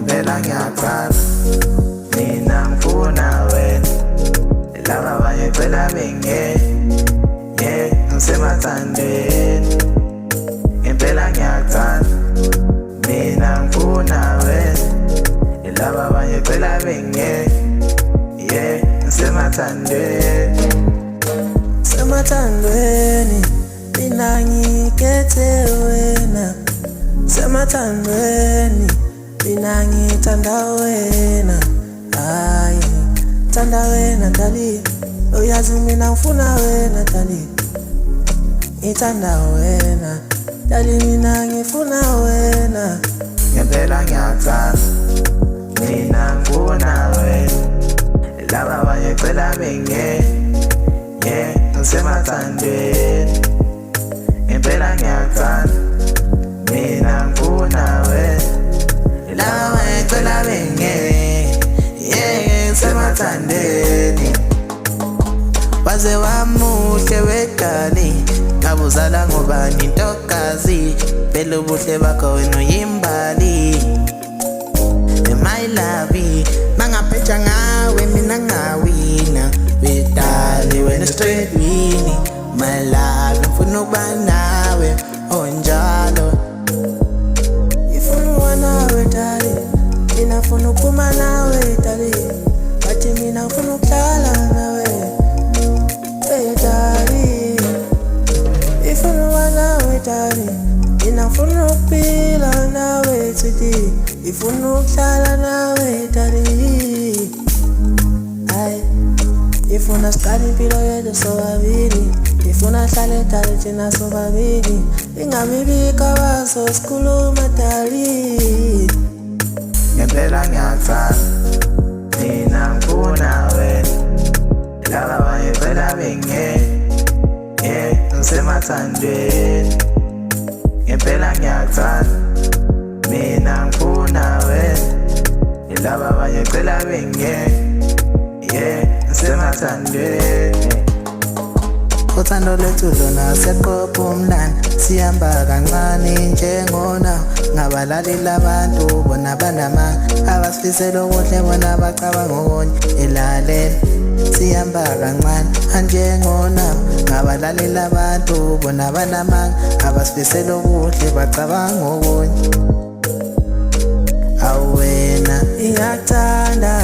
ngempela ngiyathanda mina ngifuna wena laba abanye cela bengeke ngisemathandweni ngempela ngiyathanda mina ngifuna wena laba abanye cela bengeke ngisemathandweni semathandweni mina ngikhethe wena semathandweni mina ngithanda wena hayi thanda wena dali uyazi mina ngifuna wena dali ngithanda wena dali mina ngifuna wena ngempela ngiyathanda mina ngifuna wena laba abanye cela bengeke ngisemathandweni ngempela ngiyathanda mina ngifuna wena laba abanye cela bengeke ngisemathandweni waze wamuhle wedali ngabuzala ngobani intokazi phela ubuhle bakho wena uyimbali my love mangaphetha ngawe mina ngawina wedali wena straight wini my love ngifuna ukuba nawe onjalo ifuna ukuba nawe dali mina ngifuna ukuba nawe dali bathi mina ngifuna ukuhlala nawe dali ifuna ukuba nawe dali mina ngifuna ukuphila nawe sweetie ifuna ukuhlala nawe dali hayi ifuna siqale impilo yethu sobabili ifuna hlale dali thina sobabili ingabibika waso sikhuluma dali ngempela ngiyathanda mina ngifuna wena laba abanye cela bengeke ngisemathandweni ngempela ngiyathanda mina ngifuna wena laba abanye cela bengeke ngisemathandweni uthando lwethu lona seqopha umlando sihamba kancane njengona ngabalaleli abantu bona banamanga abasifisela okuhle bona bacabanga okunye elalela sihamba kancane anjengona ngabalaleli abantu bona banamanga abasifisela okuhle bacabanga okunye awena ngiyakuthanda